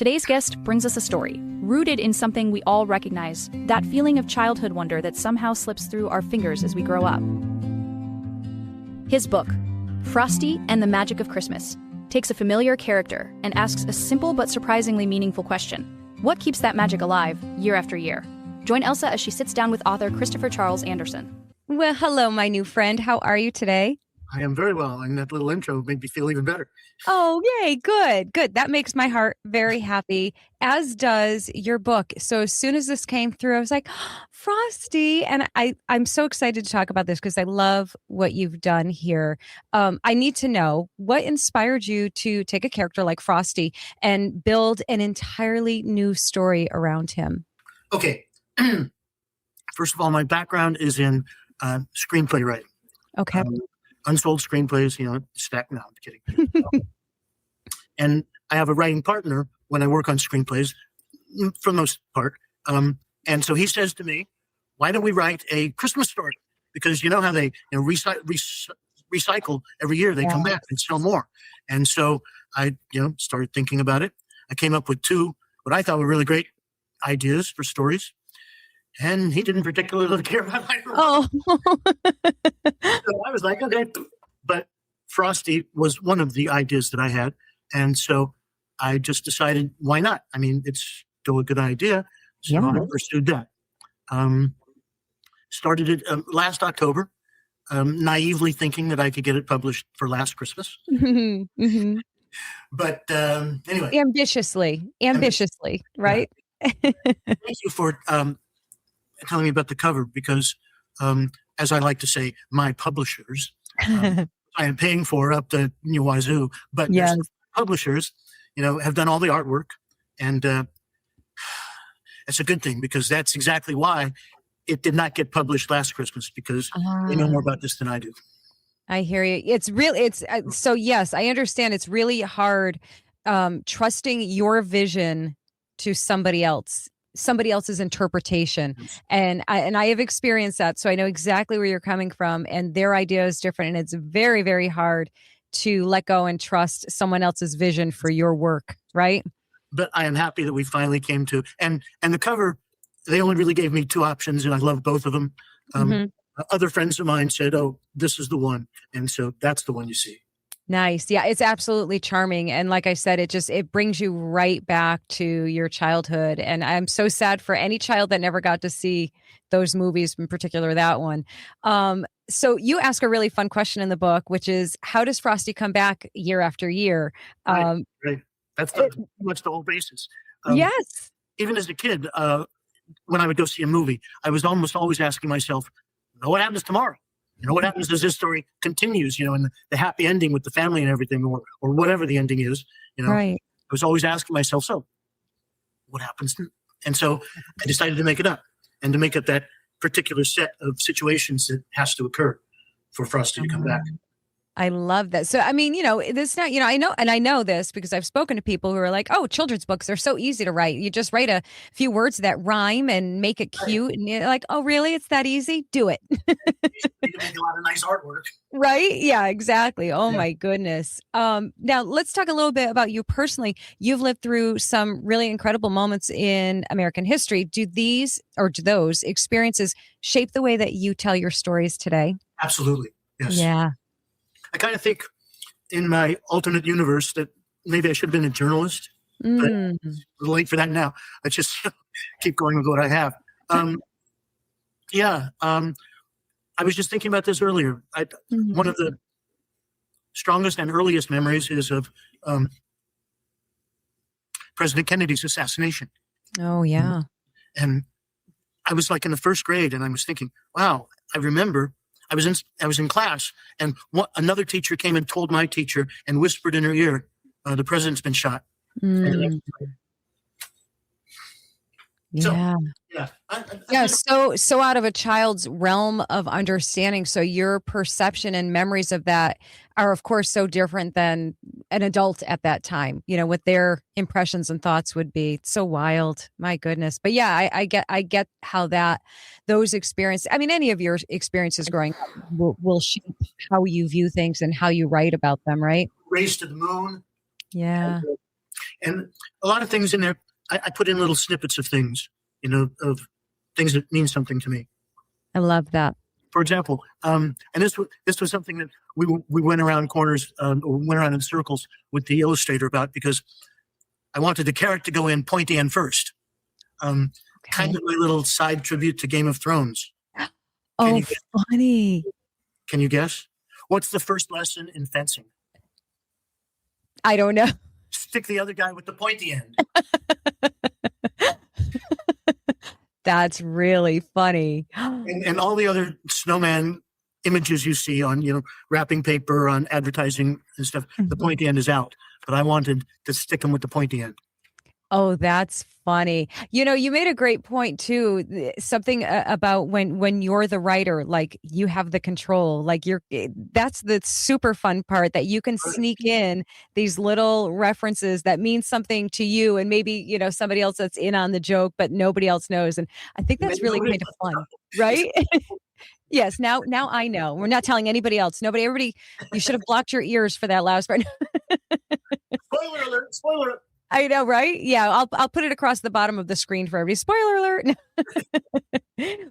Today's guest brings us a story, rooted in something we all recognize, that feeling of childhood wonder that somehow slips through our fingers as we grow up. His book, Frosty and the Magic of Christmas, takes a familiar character and asks a simple but surprisingly meaningful question. What keeps that magic alive year after year? Join Elsa as she sits down with author Christopher Charles Anderson. Well, hello, my new friend. How are you today? I am very well, and that little intro made me feel even better. Oh, yay. Good, good. That makes my heart very happy, as does your book. So as soon as this came through, I was like, Frosty. And I'm so excited to talk about this because I love what you've done here. I need to know what inspired you to take a character like Frosty and build an entirely new story around him. Okay. First of all, my background is in screenplay writing. Okay. Unsold screenplays, stacked. No, I'm kidding. And I have a writing partner when I work on screenplays, for the most part. And so he says to me, why don't we write a Christmas story? Because you know how they recycle every year. They come back and sell more. And so I started thinking about it. I came up with two, what I thought were really great ideas for stories. And he didn't particularly care about my Oh. So I was like, okay. But Frosty was one of the ideas that I had. And so I just decided, why not? I mean, it's still a good idea. So I pursued that. Started it last October, naively thinking that I could get it published for last Christmas. Mm-hmm. But anyway. Ambitiously, right? Thank you for telling me about the cover because, as I like to say, my publishers, I am paying for up the wazoo, but there's publishers, have done all the artwork, and it's a good thing because that's exactly why it did not get published last Christmas because they know more about this than I do. I hear you. So yes, I understand. It's really hard trusting your vision to somebody else's interpretation. And I have experienced that. So I know exactly where you're coming from and their idea is different. And it's very, very hard to let go and trust someone else's vision for your work. Right. But I am happy that we finally came to, and the cover, they only really gave me two options and I love both of them. Other friends of mine said, oh, this is the one. And so that's the one you see. Nice. Yeah, it's absolutely charming. And like I said, it brings you right back to your childhood. And I'm so sad for any child that never got to see those movies, in particular that one. So you ask a really fun question in the book, which is, how does Frosty come back year after year? Right. That's pretty much the whole basis. Yes. Even as a kid, when I would go see a movie, I was almost always asking myself, what happens tomorrow? What happens as this story continues, and the happy ending with the family and everything, or whatever the ending is, Right. I was always asking myself, so what happens? And so I decided to make it up and to make up that particular set of situations that has to occur for Frosty to come back. I love that. So, I mean, this not, I know this because I've spoken to people who are like, oh, children's books are so easy to write. You just write a few words that rhyme and make it cute. And you're like, oh, really? It's that easy? Do it. You can make a lot of nice artwork. Right? Yeah, exactly. Oh, my goodness. Now, let's talk a little bit about you personally. You've lived through some really incredible moments in American history. Do those experiences shape the way that you tell your stories today? Absolutely. Yes. Yeah. I kind of think in my alternate universe that maybe I should have been a journalist, but it's a little late for that now. I just keep going with what I have. I was just thinking about this earlier. One of the strongest and earliest memories is of President Kennedy's assassination. Oh, yeah. And I was like in the first grade and I was thinking, wow, I remember I was in class, and another teacher came and told my teacher and whispered in her ear, "The president's been shot." Yeah. So out of a child's realm of understanding. So your perception and memories of that are, of course, so different than an adult at that time, what their impressions and thoughts would be. It's so wild. My goodness. But yeah, I get how those experiences, I mean, any of your experiences growing up will shape how you view things and how you write about them, right? Race to the moon. Yeah. And a lot of things in there, I put in little snippets of things, of things that mean something to me. I love that. For example, and this was something that we went around corners, or went around in circles with the illustrator about, because I wanted the carrot to go in pointy end first. Kind of my little side tribute to Game of Thrones. Oh, funny. Can you guess? What's the first lesson in fencing? I don't know. Stick the other guy with the pointy end. That's really funny. And all the other snowman images you see on, wrapping paper, on advertising and stuff, the pointy end is out. But I wanted to stick them with the pointy end. Oh, that's funny. You made a great point too. Something about when you're the writer, like you have the control, like that's the super fun part, that you can sneak in these little references that mean something to you, and maybe, somebody else that's in on the joke, but nobody else knows. And I think that's really kind of fun, right? Yes. Now I know. We're not telling anybody else. Everybody, you should have blocked your ears for that last part. Spoiler alert! Spoiler alert! I know, right? Yeah, I'll put it across the bottom of the screen for everybody. Spoiler alert.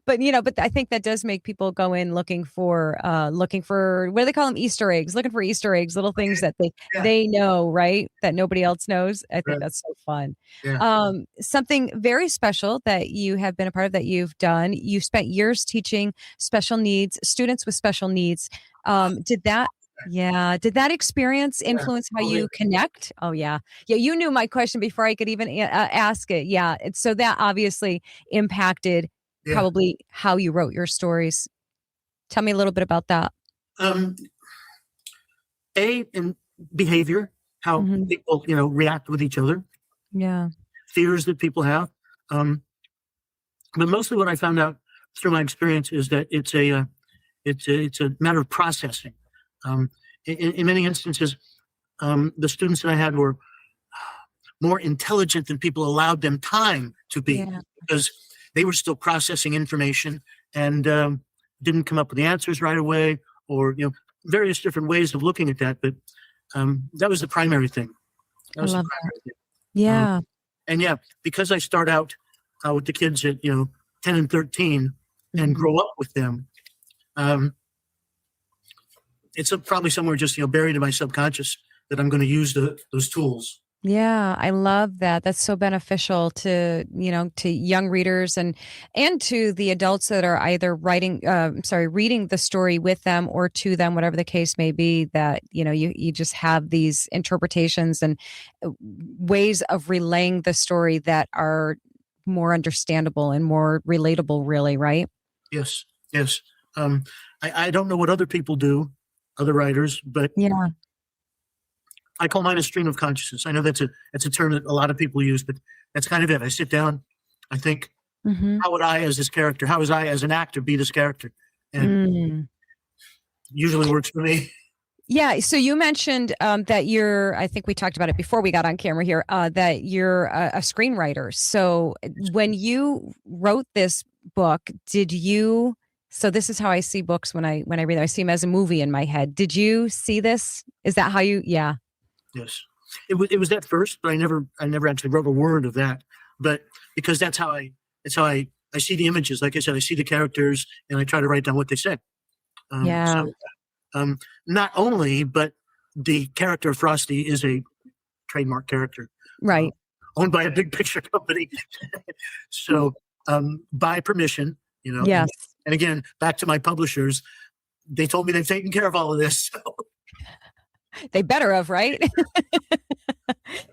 But I think that does make people go in looking for what do they call them? Easter eggs. Looking for Easter eggs, little things that they know, right? That nobody else knows. I think that's so fun. Yeah. Something very special that you have been a part of, that you've done. You spent years teaching special needs students with special needs. Did that experience influence how you connect? Oh, yeah. Yeah, you knew my question before I could even ask it. Yeah. So that obviously impacted probably how you wrote your stories. Tell me a little bit about that. In behavior, how people, react with each other. Yeah. Fears that people have. But mostly what I found out through my experience is that it's a matter of processing. In many instances, the students that I had were more intelligent than people allowed them time to be, because they were still processing information and didn't come up with the answers right away, or various different ways of looking at that. But that was the primary thing. I love that. Yeah. And because I start out with the kids at 10 and 13 and grow up with them. It's probably somewhere just buried in my subconscious that I'm going to use those tools. Yeah, I love that. That's so beneficial to young readers and to the adults that are either reading the story with them or to them, whatever the case may be. That you just have these interpretations and ways of relaying the story that are more understandable and more relatable. Really, right? Yes. I don't know what other people do, other writers, but I call mine a stream of consciousness. I know that's a term that a lot of people use, but that's kind of it. I sit down, I think, how would I as this character, how would I as an actor be this character? And usually works for me. Yeah. So you mentioned that I think we talked about it before we got on camera here, that you're a screenwriter. So when you wrote this book, so this is how I see books when I read them. I see them as a movie in my head. Did you see this? Is that how you? Yeah. Yes. It was that first, but I never actually wrote a word of that. But because that's how I see the images. Like I said, I see the characters and I try to write down what they say. Not only, but the character Frosty is a trademark character, right? Owned by a big picture company. So by permission, Yes. And again, back to my publishers, they told me they've taken care of all of this. So. They better have, right?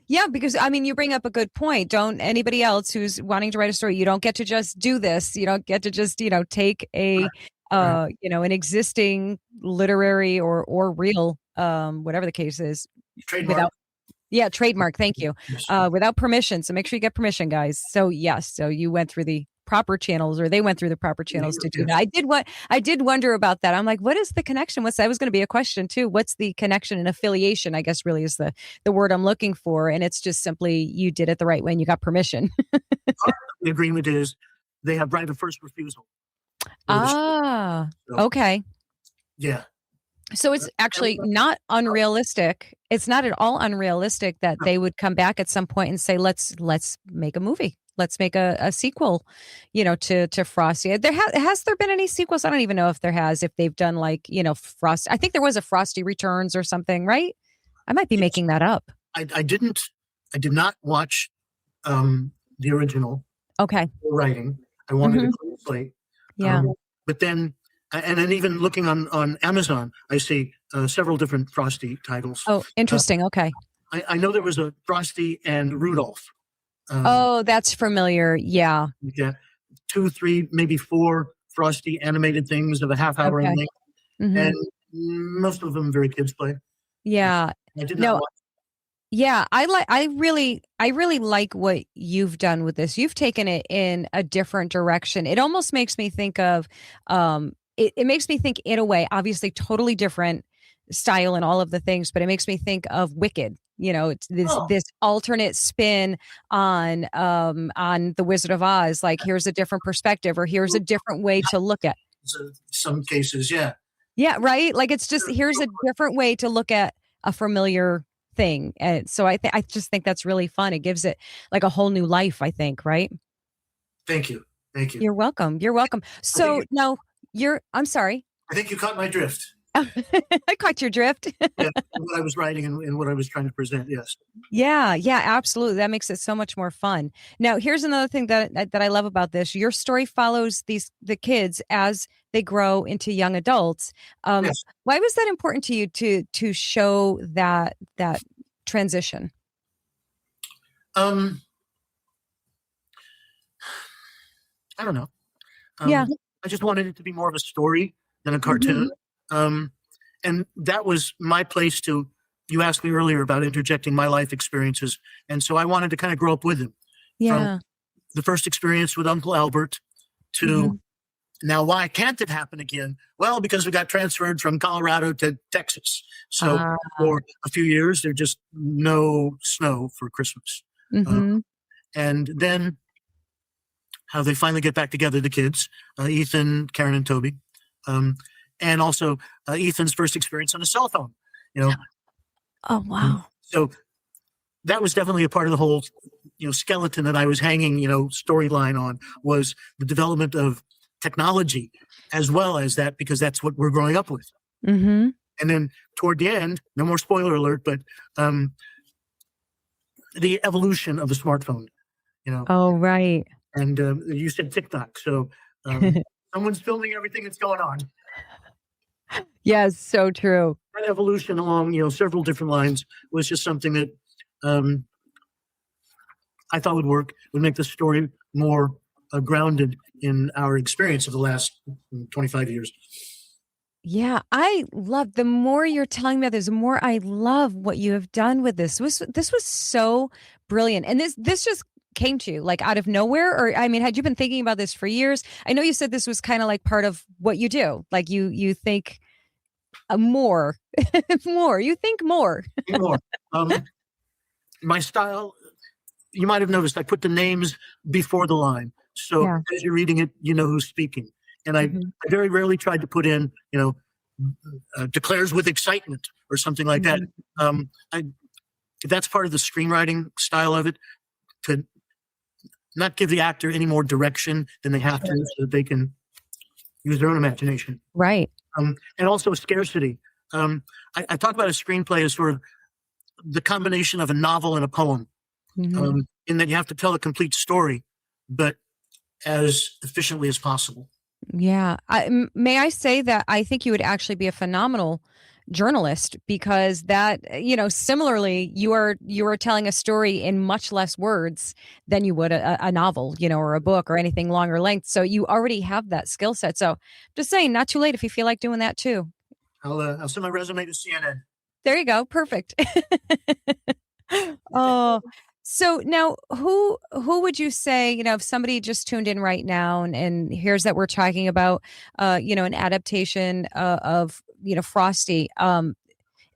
Yeah, because you bring up a good point. Don't anybody else who's wanting to write a story, you don't get to just do this. You don't get to just, take a, an existing literary or real, whatever the case is. Trademark. Trademark. Thank you. Yes. Without permission. So make sure you get permission, guys. So yes. So you went through the proper channels, or they went through the proper channels to do that. I did wonder about that. I'm like, what is the connection? That was going to be a question too. What's the connection and affiliation? I guess really is the word I'm looking for. And it's just simply, you did it the right way and you got permission. The agreement is they have right of first refusal. Okay. Yeah. So it's actually not unrealistic. It's not at all unrealistic that they would come back at some point and say, let's make a movie. Let's make a sequel, to Frosty. Has there been any sequels? I don't even know if there has, if they've done like, Frost. I think there was a Frosty Returns or something, right? I might be making that up. I did not watch the original. Okay. Writing. I wanted to clean slate. Yeah. But then, and then even looking on Amazon, I see several different Frosty titles. Oh, interesting. Okay. I know there was a Frosty and Rudolph. Oh, that's familiar. Yeah. Yeah. 2, 3, maybe 4 Frosty animated things of a half hour in length. And most of them very kids play. Yeah. I did not watch. Yeah, I really like what you've done with this. You've taken it in a different direction. It almost makes me think of it makes me think in a way, obviously totally different style and all of the things, but it makes me think of Wicked. It's this alternate spin on The Wizard of Oz. Like, here's a different perspective, or here's a different way to look at. Some cases, yeah. Yeah, right. Like, it's just, here's a different way to look at a familiar thing. And so I just think that's really fun. It gives it like a whole new life, I think, right? Thank you. You're welcome. So now I'm sorry. I think you caught my drift. I caught your drift. Yeah, what I was writing and what I was trying to present. Yes. Yeah, absolutely. That makes it so much more fun. Now, here's another thing that I love about this. Your story follows the kids as they grow into young adults. Yes. Why was that important to you to show that transition? I don't know. Yeah. I just wanted it to be more of a story than a cartoon. And that was my place to, you asked me earlier about interjecting my life experiences. And so I wanted to kind of grow up with him. Yeah. From the first experience with Uncle Albert to now, why can't it happen again? Well, because we got transferred from Colorado to Texas. So for a few years, there's just no snow for Christmas. And then how they finally get back together, the kids, Ethan, Karen, and Toby. And also Ethan's first experience on a cell phone, Oh, wow. So that was definitely a part of the whole, skeleton that I was hanging, storyline on, was the development of technology as well as that, because that's what we're growing up with. And then toward the end, no more spoiler alert, but the evolution of the smartphone, Oh, right. And you said TikTok. So someone's filming everything that's going on. Yes, so true. That evolution along, several different lines was just something that I thought would work, would make the story more grounded in our experience of the last 25 years. Yeah, the more you're telling me this, the more I love what you have done with this. This was so brilliant. And this just came to you like out of nowhere? Or, I mean, had you been thinking about this for years? I know you said this was kind of like part of what you do. Like you think more, you think more. More. My style, you might have noticed I put the names before the line. So as you're reading it, you know who's speaking. And I very rarely tried to put in, declares with excitement or something like that. That's part of the screenwriting style of it, to not give the actor any more direction than they have to, so that they can use their own imagination. Right. And also scarcity. I talk about a screenplay as sort of the combination of a novel and a poem, in that you have to tell a complete story, but as efficiently as possible. Yeah. May I say that I think you would actually be a phenomenal journalist, because that, similarly, you are telling a story in much less words than you would a novel, or a book or anything longer length. So you already have that skill set. So just saying, not too late if you feel like doing that too. I'll send my resume to CNN. There you go. Perfect. Oh, so now who would you say, if somebody just tuned in right now and here's that we're talking about, an adaptation of, Frosty, and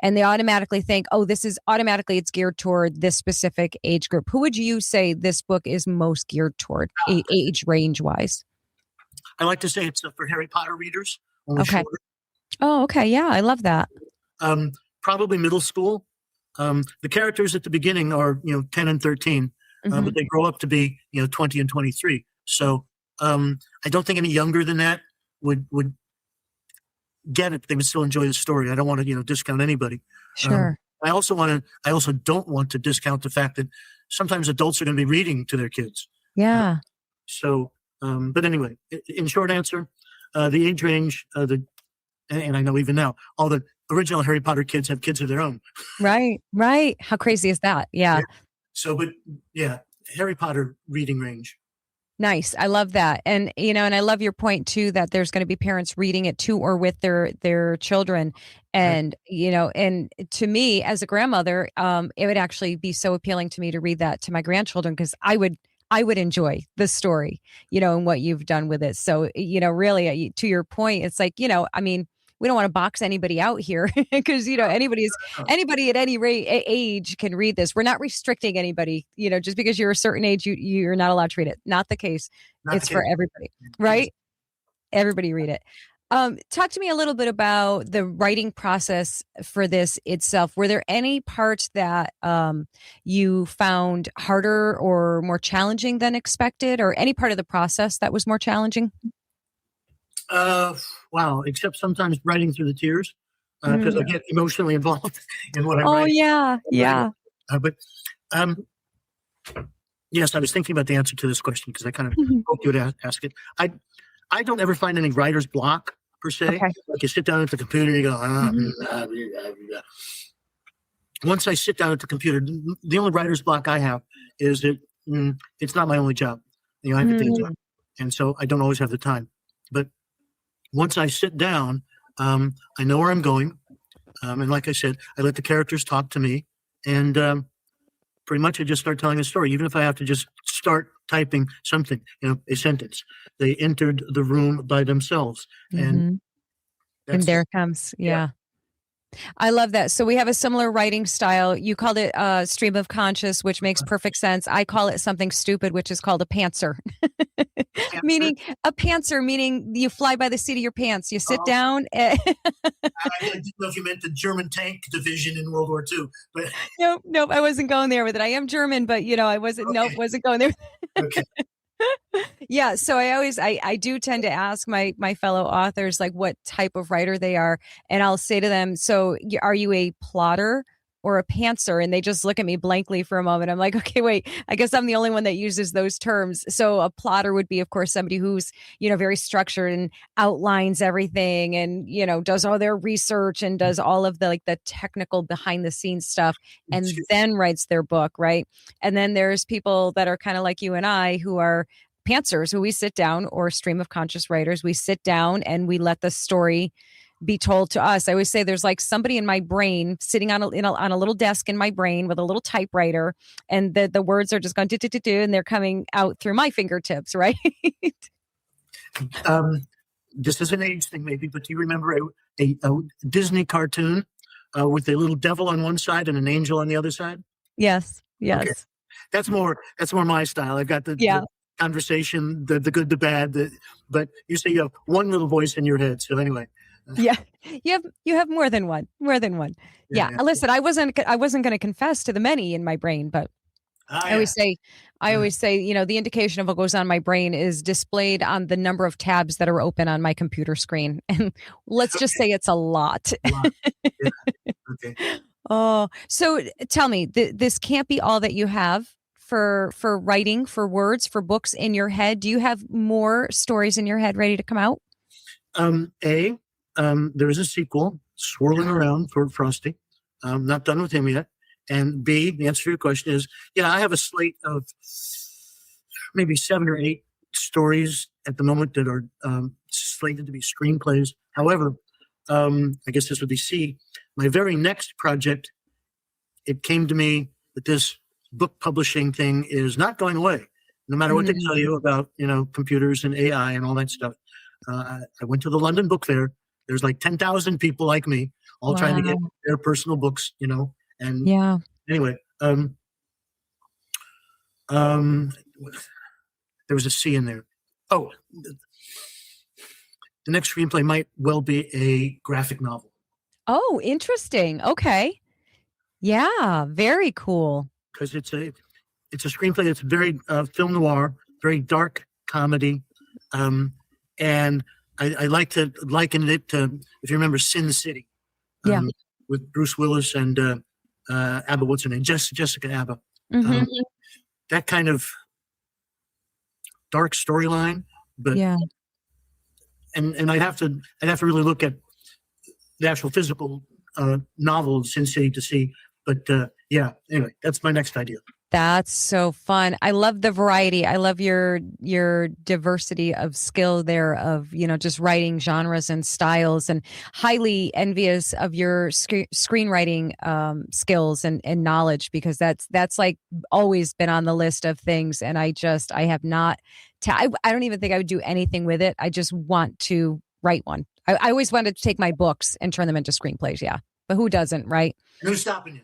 they automatically think, oh, it's geared toward this specific age group. Who would you say this book is most geared toward, age range wise? I like to say it's for Harry Potter readers. Okay. Shorter. Oh, okay. Yeah, I love that. Probably middle school. The characters at the beginning are 10 and 13, but they grow up to be 20 and 23. So I don't think any younger than that would get it. They would still enjoy the story. I don't want to discount anybody. Sure. I also don't want to discount the fact that sometimes adults are going to be reading to their kids. Yeah. So, but anyway, in short answer, the age range, and I know even now, all the original Harry Potter kids have kids of their own. Right. Right. How crazy is that? Yeah. So, but yeah, Harry Potter reading range. Nice. I love that. And and I love your point too that there's going to be parents reading it to or with their children. And and to me as a grandmother, it would actually be so appealing to me to read that to my grandchildren because I would enjoy the story, and what you've done with it. So, really to your point, it's like, I mean, we don't want to box anybody out here because anybody at any age can read this. We're not restricting anybody, just because you're a certain age, you're not allowed to read it. Not the case. It's for everybody, right? Everybody read it. Talk to me a little bit about the writing process for this itself. Were there any parts that you found harder or more challenging than expected, or any part of the process that was more challenging? Wow, except sometimes writing through the tears because I get emotionally involved in what I'm Oh, writing. yeah. But yes, I was thinking about the answer to this question because I kind of Mhm. hoped you would ask it. I don't ever find any writer's block per se. Okay. Like you sit down at the computer and you go, once I sit down at the computer, the only writer's block I have is that it's not my only job. I have a day job, and so I don't always have the time. But once I sit down, I know where I'm going. And like I said, I let the characters talk to me. And pretty much I just start telling a story, even if I have to just start typing something, a sentence. They entered the room by themselves. And And there it comes. Yeah. I love that. So we have a similar writing style. You called it stream of conscious, which makes perfect sense. I call it something stupid, which is called a pantser. Meaning you fly by the seat of your pants. You sit down. I didn't know if you meant the German tank division in World War II. But Nope. I wasn't going there with it. I am German, but I wasn't. Okay. Nope, wasn't going there. Okay. Yeah, so I do tend to ask my fellow authors like what type of writer they are, and I'll say to them, "So, are you a plotter or a pantser?" And they just look at me blankly for a moment. I'm like, "Okay, wait. I guess I'm the only one that uses those terms." So, a plotter would be, of course, somebody who's very structured and outlines everything, and does all their research and does all of the technical behind the scenes stuff, and then writes their book, right? And then there's people that are kind of like you and I who are pantsers, who we sit down, or stream of conscious writers, we sit down and we let the story be told to us. I always say there's like somebody in my brain sitting on a little desk in my brain with a little typewriter, and the words are just going do, do, do, do, and they're coming out through my fingertips, right? This is an age thing maybe, but do you remember a Disney cartoon with a little devil on one side and an angel on the other side? Yes. Okay. That's more my style. I've got the conversation, the good, the bad, but you say you have one little voice in your head. So anyway. Yeah. You have more than one. Yeah. Listen, I wasn't going to confess to the many in my brain, but I always say, the indication of what goes on in my brain is displayed on the number of tabs that are open on my computer screen. And let's just say it's a lot. Yeah. Okay. Oh, so tell me, this can't be all that you have for writing, for words, for books in your head. Do you have more stories in your head ready to come out? There is a sequel swirling around for Frosty. I'm not done with him yet. And B, the answer to your question is, I have a slate of maybe 7 or 8 stories at the moment that are slated to be screenplays. However, I guess this would be C. My very next project, it came to me that this book publishing thing is not going away, no matter what they tell you about, computers and AI and all that stuff. I went to the London Book Fair. There's like 10,000 people like me, all trying to get their personal books, and anyway, there was a C in there. Oh, the next screenplay might well be a graphic novel. Oh, interesting. Okay. Yeah, very cool. Because it's a screenplay that's very film noir, very dark comedy, and I like to liken it to, if you remember, Sin City, Yeah. with Bruce Willis and Abba, what's her name, Jessica Alba. Mhm. That kind of dark storyline, but Yeah. and I'd have to really look at the actual physical novel of Sin City to see. But yeah, anyway, that's my next idea. That's so fun. I love the variety. I love your diversity of skill there, of, you know, just writing genres and styles, and highly envious of your screenwriting skills and knowledge, because that's like always been on the list of things. And I have not, I don't even think I would do anything with it. I just want to write one. I always wanted to take my books and turn them into screenplays. Yeah. But who doesn't, right? Who's stopping you?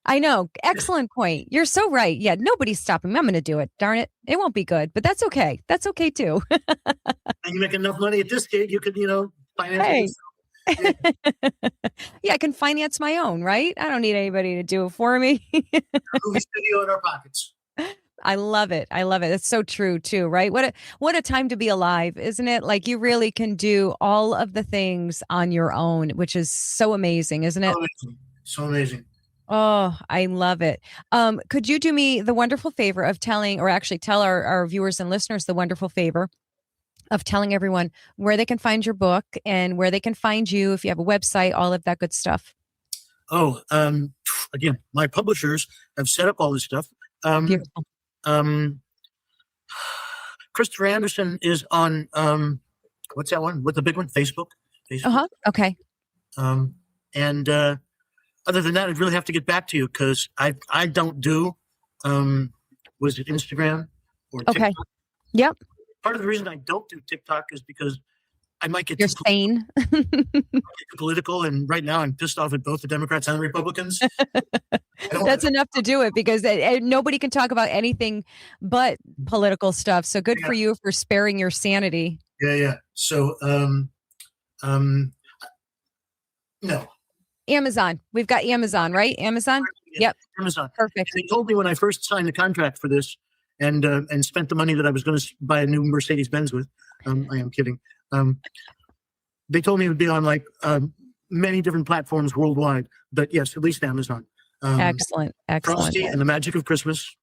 I know. Excellent point. You're so right. Yeah, nobody's stopping me. I'm going to do it. Darn it. It won't be good, but that's okay. That's okay too. And you make enough money at this gig, you could, finance Hey. Yeah, I can finance my own, right? I don't need anybody to do it for me. movie studio in our pockets. I love it. I love it. It's so true too, right? What a time to be alive, isn't it? Like, you really can do all of the things on your own, which is so amazing, isn't it? So amazing. Oh, I love it. Could you do me the wonderful favor of telling, or actually tell our viewers and listeners the wonderful favor of telling everyone where they can find your book and where they can find you, if you have a website, all of that good stuff? Oh, again, my publishers have set up all this stuff. Beautiful. Christopher Anderson is on, what's that one? With the big one? Facebook. Okay. And other than that, I'd really have to get back to you, because I don't do, was it Instagram or TikTok? Okay. Yep. Part of the reason I don't do TikTok is because I might get You're sane. political, and right now I'm pissed off at both the Democrats and the Republicans. That's enough to do it, because nobody can talk about anything but political stuff. So good for you for sparing your sanity. Yeah. So, no. Amazon. We've got Amazon, right? Amazon? Yep. Amazon. Perfect. And they told me when I first signed the contract for this and spent the money that I was going to buy a new Mercedes-Benz with. I am kidding. They told me it would be on like many different platforms worldwide, but yes, at least Amazon. Excellent. Frosty and the Magic of Christmas,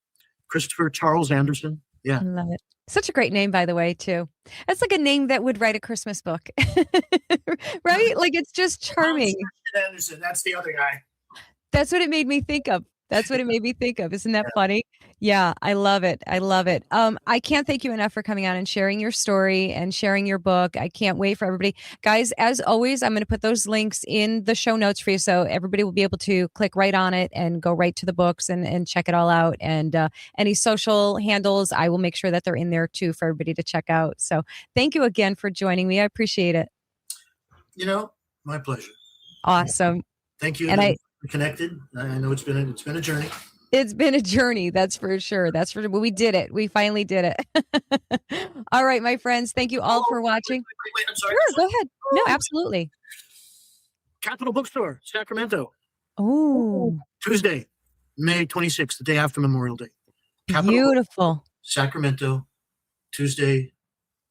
Christopher Charles Anderson. Yeah. I love it. Such a great name, by the way, too. That's like a name that would write a Christmas book, right? Like, it's just charming. Anderson, that's the other guy. That's what it made me think of. Isn't that funny? Yeah, I love it. I can't thank you enough for coming on and sharing your story and sharing your book. I can't wait for everybody. Guys, as always, I'm going to put those links in the show notes for you, so everybody will be able to click right on it and go right to the books and check it all out. And any social handles, I will make sure that they're in there too for everybody to check out. So thank you again for joining me. I appreciate it. My pleasure. Awesome. Thank you. And we're connected. I know it's been a journey. It's been a journey, that's for sure. But we did it. We finally did it. All right, my friends. Thank you all for watching. Wait, I'm sorry. Sure, go ahead. No, absolutely. Capitol Bookstore, Sacramento. Oh, Tuesday, May 26th, the day after Memorial Day. Capitol beautiful. Sacramento, Tuesday,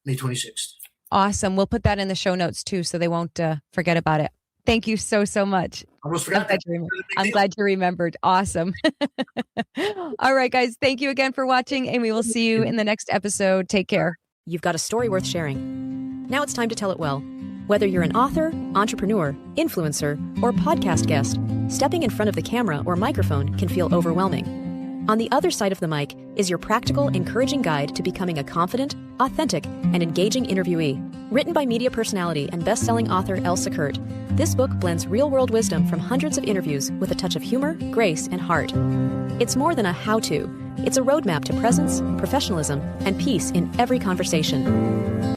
May 26th. Awesome. We'll put that in the show notes too, so they won't forget about it. Thank you so much. Almost forgot. I'm glad you remembered. Awesome. All right, guys. Thank you again for watching, and we will see you in the next episode. Take care. You've got a story worth sharing. Now it's time to tell it well. Whether you're an author, entrepreneur, influencer, or podcast guest, stepping in front of the camera or microphone can feel overwhelming. On the other side of the mic is your practical, encouraging guide to becoming a confident, authentic, and engaging interviewee. Written by media personality and best-selling author Elsa, this book blends real-world wisdom from hundreds of interviews with a touch of humor, grace, and heart. It's more than a how-to. It's a roadmap to presence, professionalism, and peace in every conversation.